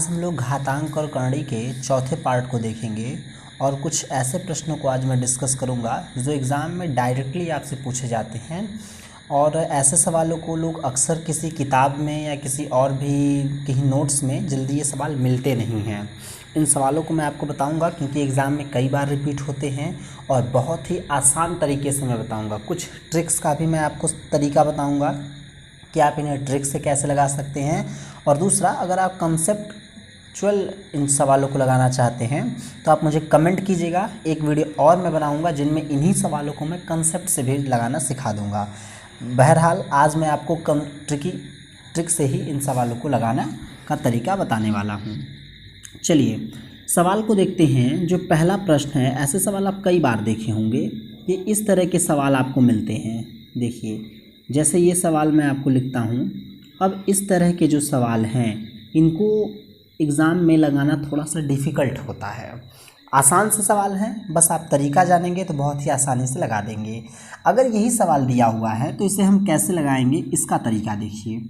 हम लोग घातांक और करणी के चौथे पार्ट को देखेंगे और कुछ ऐसे प्रश्नों को आज मैं डिस्कस करूंगा जो एग्ज़ाम में डायरेक्टली आपसे पूछे जाते हैं। और ऐसे सवालों को लोग अक्सर किसी किताब में या किसी और भी कहीं नोट्स में जल्दी ये सवाल मिलते नहीं हैं। इन सवालों को मैं आपको बताऊंगा क्योंकि एग्ज़ाम में कई बार रिपीट होते हैं और बहुत ही आसान तरीके से मैं बताऊंगा। कुछ ट्रिक्स का भी मैं आपको तरीका बताऊंगा कि आप इन्हें ट्रिक से कैसे लगा सकते हैं। और दूसरा, अगर आप कंसेप्चुअल इन सवालों को लगाना चाहते हैं तो आप मुझे कमेंट कीजिएगा। एक वीडियो और मैं बनाऊंगा जिनमें इन्हीं सवालों को मैं कंसेप्ट से भी लगाना सिखा दूंगा। बहरहाल आज मैं आपको ट्रिक से ही इन सवालों को लगाना का तरीका बताने वाला हूँ। चलिए सवाल को देखते हैं। जो पहला प्रश्न है, ऐसे सवाल आप कई बार देखे होंगे। ये इस तरह के सवाल आपको मिलते हैं। देखिए, जैसे ये सवाल मैं आपको लिखता हूँ। अब इस तरह के जो सवाल हैं इनको एग्ज़ाम में लगाना थोड़ा सा डिफ़िकल्ट होता है। आसान से सवाल हैं, बस आप तरीका जानेंगे तो बहुत ही आसानी से लगा देंगे। अगर यही सवाल दिया हुआ है तो इसे हम कैसे लगाएंगे, इसका तरीका देखिए।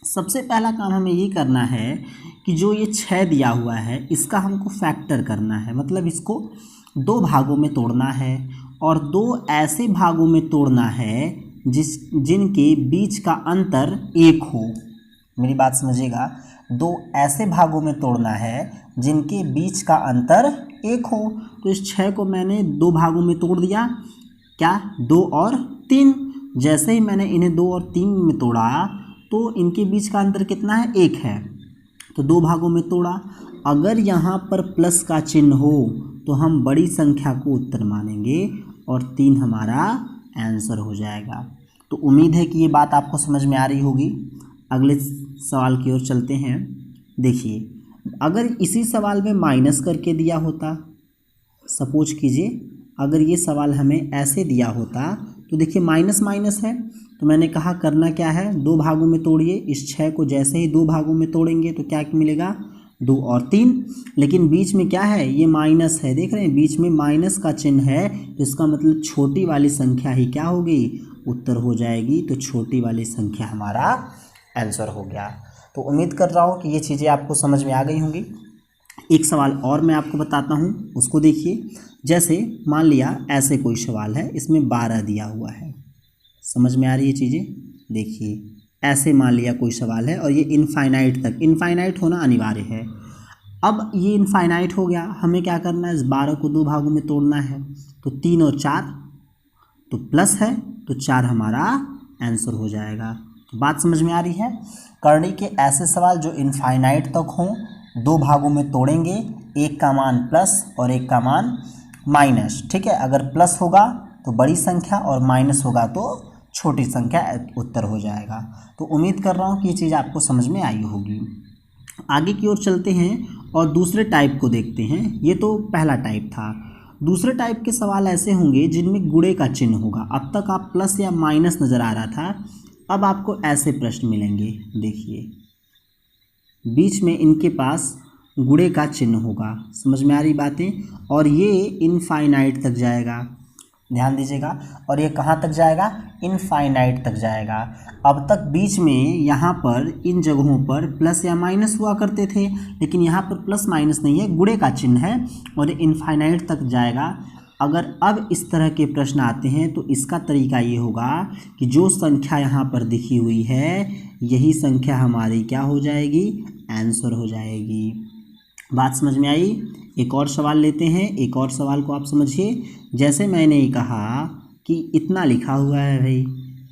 सबसे पहला काम हमें ये करना है कि जो ये 6 दिया हुआ है इसका हमको फैक्टर करना है, मतलब इसको 2 भागों में तोड़ना है और 2 ऐसे भागों में तोड़ना है जिनके बीच का अंतर 1 हो। मेरी बात समझिएगा, 2 ऐसे भागों में तोड़ना है जिनके बीच का अंतर 1 हो। तो इस 6 को मैंने 2 भागों में तोड़ दिया। क्या? 2 और 3। जैसे ही मैंने इन्हें 2 और 3 में तोड़ा तो इनके बीच का अंतर कितना है? 1 है। तो 2 भागों में तोड़ा। अगर यहाँ पर प्लस का चिन्ह हो तो हम बड़ी संख्या को उत्तर मानेंगे और 3 हमारा आंसर हो जाएगा। तो उम्मीद है कि ये बात आपको समझ में आ रही होगी। अगले सवाल की ओर चलते हैं। देखिए, अगर इसी सवाल में माइनस करके दिया होता, सपोज कीजिए अगर ये सवाल हमें ऐसे दिया होता तो देखिए माइनस माइनस है, तो मैंने कहा करना क्या है, 2 भागों में तोड़िए। इस 6 को जैसे ही 2 भागों में तोड़ेंगे तो क्या मिलेगा? 2 और 3। लेकिन बीच में क्या है? ये माइनस है। देख रहे हैं, बीच में माइनस का चिन्ह है, तो इसका मतलब छोटी वाली संख्या ही क्या होगी? उत्तर हो जाएगी। तो छोटी वाली संख्या हमारा आंसर हो गया। तो उम्मीद कर रहा हूँ कि ये चीज़ें आपको समझ में आ गई होंगी। एक सवाल और मैं आपको बताता हूँ, उसको देखिए। जैसे मान लिया ऐसे कोई सवाल है, इसमें 12 दिया हुआ है। समझ में आ रही है चीज़ें? देखिए, ऐसे मान लिया कोई सवाल है और ये इनफाइनाइट तक, इनफाइनाइट होना अनिवार्य है। अब ये इनफाइनाइट हो गया, हमें क्या करना है? इस 12 को 2 भागों में तोड़ना है। तो 3 और 4 तो प्लस है, तो 4 हमारा आंसर हो जाएगा। तो बात समझ में आ रही है? करणी के ऐसे सवाल जो इनफाइनाइट तक हों 2 भागों में तोड़ेंगे, एक का मान प्लस और एक का मान माइनस। ठीक है, अगर प्लस होगा तो बड़ी संख्या और माइनस होगा तो छोटी संख्या उत्तर हो जाएगा। तो उम्मीद कर रहा हूँ कि ये चीज़ आपको समझ में आई होगी। आगे की ओर चलते हैं और दूसरे टाइप को देखते हैं। ये तो पहला टाइप था। दूसरे टाइप के सवाल ऐसे होंगे जिनमें गुणे का चिन्ह होगा। अब तक आप प्लस या माइनस नज़र आ रहा था, अब आपको ऐसे प्रश्न मिलेंगे। देखिए, बीच में इनके पास गुणे का चिन्ह होगा। समझ में आ रही बातें? और ये इनफाइनाइट तक जाएगा। ध्यान दीजिएगा। और ये कहाँ तक जाएगा? इनफाइनाइट तक जाएगा। अब तक बीच में यहाँ पर इन जगहों पर प्लस या माइनस हुआ करते थे, लेकिन यहाँ पर प्लस माइनस नहीं है, गुणे का चिन्ह है और इनफाइनाइट तक जाएगा। अगर अब इस तरह के प्रश्न आते हैं तो इसका तरीका ये होगा कि जो संख्या यहाँ पर दिखी हुई है यही संख्या हमारी क्या हो जाएगी? आंसर हो जाएगी। बात समझ में आई? एक और सवाल लेते हैं। एक और सवाल को आप समझिए। जैसे मैंने कहा कि इतना लिखा हुआ है भाई,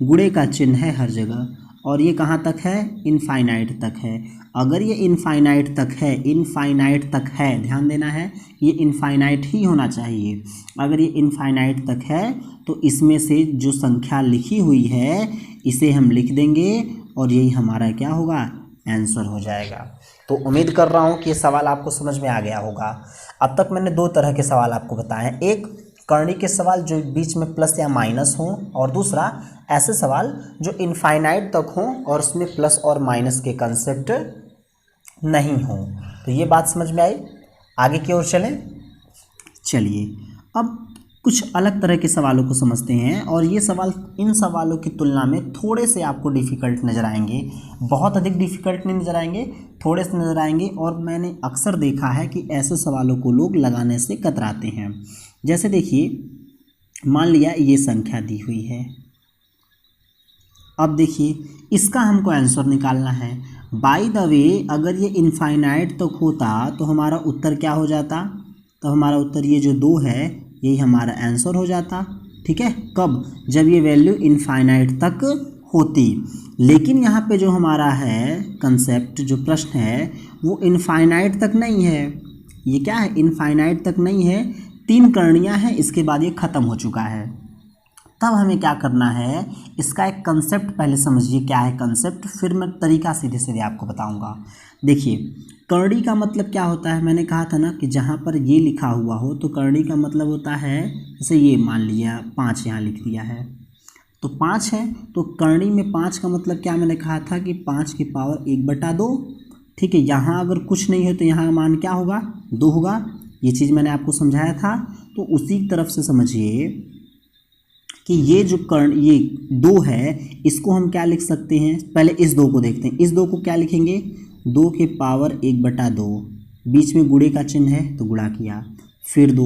गुणे का चिन्ह है हर जगह, और ये कहाँ तक है? इनफाइनाइट तक है। अगर ये इनफाइनाइट तक है, इनफाइनाइट तक है, ध्यान देना है, ये इनफाइनाइट ही होना चाहिए। अगर ये इनफाइनाइट तक है तो इसमें से जो संख्या लिखी हुई है इसे हम लिख देंगे और यही हमारा क्या होगा? आंसर हो जाएगा। तो उम्मीद कर रहा हूँ कि ये सवाल आपको समझ में आ गया होगा। अब तक मैंने 2 तरह के सवाल आपको बताए हैं। एक करणी के सवाल जो बीच में प्लस या माइनस हों, और दूसरा ऐसे सवाल जो इनफाइनाइट तक हों और उसमें प्लस और माइनस के कंसेप्ट नहीं हों। तो ये बात समझ में आई। आगे की ओर चलें। चलिए, अब कुछ अलग तरह के सवालों को समझते हैं और ये सवाल इन सवालों की तुलना में थोड़े से आपको डिफ़िकल्ट नज़र आएंगे, बहुत अधिक डिफ़िकल्ट नहीं नज़र आएंगे, थोड़े से नज़र आएंगे। और मैंने अक्सर देखा है कि ऐसे सवालों को लोग लगाने से कतराते हैं। जैसे देखिए, मान लिया ये संख्या दी हुई है, अब देखिए इसका हमको आंसर निकालना है। बाय द वे अगर ये इनफाइनाइट तक होता तो हमारा उत्तर क्या हो जाता, तो हमारा उत्तर ये जो 2 है यही हमारा आंसर हो जाता। ठीक है, कब, जब ये वैल्यू इनफाइनाइट तक होती। लेकिन यहाँ पे जो हमारा है कंसेप्ट, जो प्रश्न है वो इनफाइनाइट तक नहीं है। ये क्या है, इनफाइनाइट तक नहीं है, 3 करणियाँ हैं, इसके बाद ये ख़त्म हो चुका है। तब हमें क्या करना है, इसका एक कंसेप्ट पहले समझिए क्या है कंसेप्ट, फिर मैं तरीका सीधे सीधे आपको बताऊंगा। देखिए, करणी का मतलब क्या होता है, मैंने कहा था ना कि जहाँ पर ये लिखा हुआ हो तो करणी का मतलब होता है, जैसे ये मान लिया 5 यहाँ लिख दिया है तो 5 है, तो करणी में 5 का मतलब क्या, मैंने कहा था कि 5 की पावर 1/2। ठीक है, यहाँ अगर कुछ नहीं है तो यहाँ मान क्या होगा, 2 होगा। ये चीज़ मैंने आपको समझाया था। तो उसी तरफ से समझिए कि ये जो ये 2 है, इसको हम क्या लिख सकते हैं, पहले इस 2 को देखते हैं। इस 2 को क्या लिखेंगे, 2 के पावर 1/2, बीच में गुणे का चिन्ह है तो गुणा किया, फिर 2।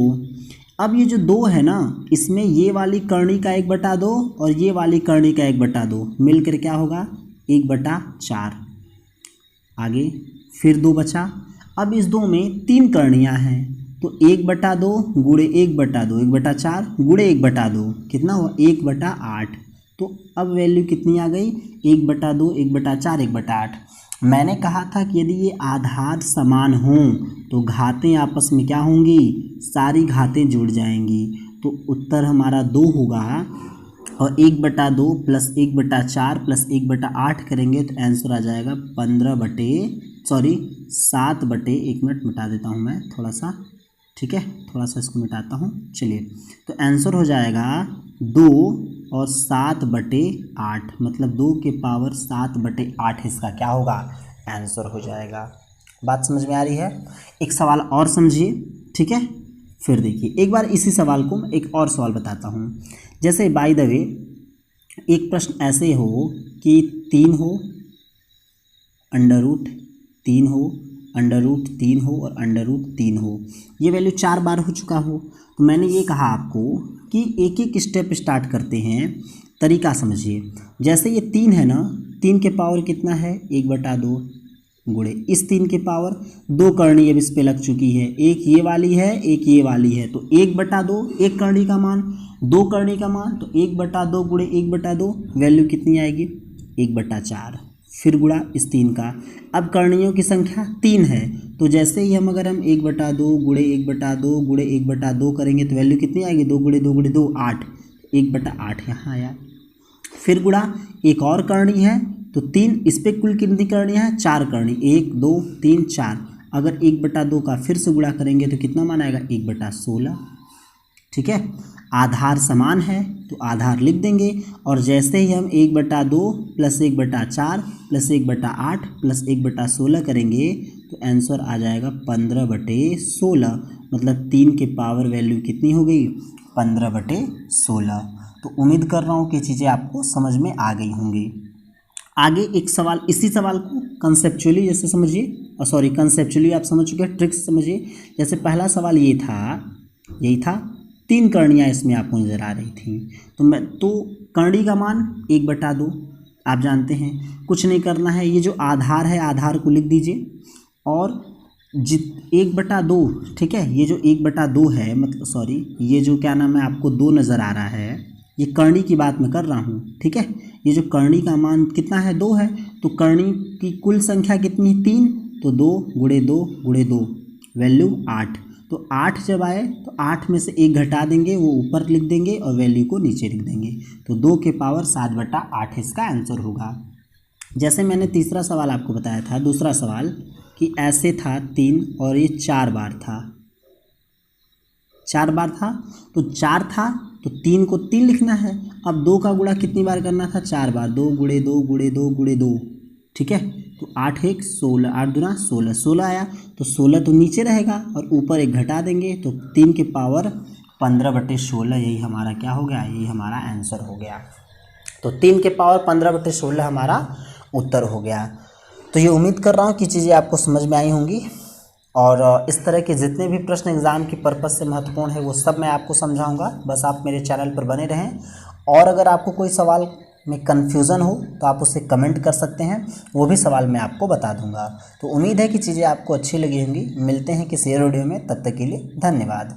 अब ये जो 2 है ना, इसमें ये वाली करणी का 1/2 और ये वाली करणी का 1/2 मिलकर क्या होगा, 1/4। आगे फिर 2 बचा। अब इस 2 में 3 करणियाँ हैं तो 1/2 गुणे 1/2, 1/4 गुणे 1/2 कितना हुआ, 1/8। तो अब वैल्यू कितनी आ गई, 1/2, 1/4, 1/8। मैंने कहा था कि यदि ये आधार समान हों तो घातें आपस में क्या होंगी, सारी घातें जुड़ जाएंगी। तो उत्तर हमारा 2 होगा और 1/2 प्लस 1/4 प्लस 1/8 करेंगे तो आंसर आ जाएगा 7/1 मिनट मिटा देता हूँ मैं थोड़ा सा, ठीक है, थोड़ा सा इसको मिटाता हूँ। चलिए, तो आंसर हो जाएगा 2 और 7/8, मतलब 2 के पावर 7/8 इसका क्या होगा, आंसर हो जाएगा। बात समझ में आ रही है। एक सवाल और समझिए, ठीक है, फिर देखिए एक बार इसी सवाल को मैं एक और सवाल बताता हूँ। जैसे बाय द वे एक प्रश्न ऐसे हो कि 3 हो, √3 हो, √3 हो और √3 हो, ये वैल्यू 4 बार हो चुका हो। तो मैंने ये कहा आपको कि एक एक स्टेप स्टार्ट करते हैं, तरीका समझिए। जैसे ये 3 है ना, 3 के पावर कितना है, 1/2 गुणे इस 3 के पावर 2 करणी अब इस पे लग चुकी है, एक ये वाली है एक ये वाली है, तो 1/2 एक करणी का मान, 2 करणी का मान, तो 1/2 गुणे 1/2 वैल्यू कितनी आएगी, 1/4। फिर गुणा इस 3 का। अब करणियों की संख्या 3 है तो जैसे ही हम अगर हम 1/2 गुणे 1/2 गुणे 1/2 करेंगे तो वैल्यू कितनी आएगी, 2 गुणे 2 गुणे 2 8, 1/8 यहाँ आया। फिर गुणा एक और करणी है तो 3, इस पे कुल कितनी करणी है, 4 करणी, 1 2 3 4। अगर 1/2 का फिर से गुणा करेंगे तो कितना मान आएगा, 1/16। ठीक है, आधार समान है तो आधार लिख देंगे और जैसे ही हम 1/2 प्लस 1/4 प्लस 1/8 प्लस 1/16 करेंगे तो आंसर आ जाएगा 15/16, मतलब 3 के पावर वैल्यू कितनी हो गई, 15/16। तो उम्मीद कर रहा हूँ कि चीज़ें आपको समझ में आ गई होंगी। आगे एक सवाल, इसी सवाल को कंसेप्चुअली जैसे समझिए, कंसेप्चुअली आप समझ चुके हैं, ट्रिक्स समझिए। जैसे पहला सवाल ये था, यही था, 3 करणियाँ इसमें आपको नज़र आ रही थी, तो करणी का मान 1/2 आप जानते हैं, कुछ नहीं करना है, ये जो आधार है आधार को लिख दीजिए और 1/2, ठीक है, ये जो 1/2 है, मतलब ये जो क्या नाम है आपको 2 नज़र आ रहा है, ये करणी की बात मैं कर रहा हूँ, ठीक है। ये जो करणी का मान कितना है, 2 है, तो करणी की कुल संख्या कितनी, 3, तो 2 गुणे 2 गुणे 2 वैल्यू 8। तो 8 जब आए तो 8 में से 1 घटा देंगे, वो ऊपर लिख देंगे और वैल्यू को नीचे लिख देंगे, तो 2 के पावर 7/8 इसका आंसर होगा। जैसे मैंने तीसरा सवाल आपको बताया था, दूसरा सवाल कि ऐसे था 3 और ये 4 बार था, 4 बार था, तो 4 था तो 3 को 3 लिखना है। अब 2 का गुणा कितनी बार करना था, 4 बार, 2 गुणे 2 गुणे 2 गुणे 2, ठीक है, तो 8 1 16, 8 दूना 16, 16 आया तो 16 तो नीचे रहेगा और ऊपर 1 घटा देंगे तो 3 के पावर 15/16 यही हमारा क्या हो गया, यही हमारा आंसर हो गया। तो 3 के पावर 15/16 हमारा उत्तर हो गया। तो ये उम्मीद कर रहा हूँ कि चीज़ें आपको समझ में आई होंगी और इस तरह के जितने भी प्रश्न एग्ज़ाम की पर्पज़ से महत्वपूर्ण है वो सब मैं आपको समझाऊंगा। बस आप मेरे चैनल पर बने रहें और अगर आपको कोई सवाल में कन्फ्यूज़न हो तो आप उसे कमेंट कर सकते हैं, वो भी सवाल मैं आपको बता दूंगा। तो उम्मीद है कि चीज़ें आपको अच्छी लगी होंगी। मिलते हैं किसी और वीडियो में, तब तक के लिए धन्यवाद।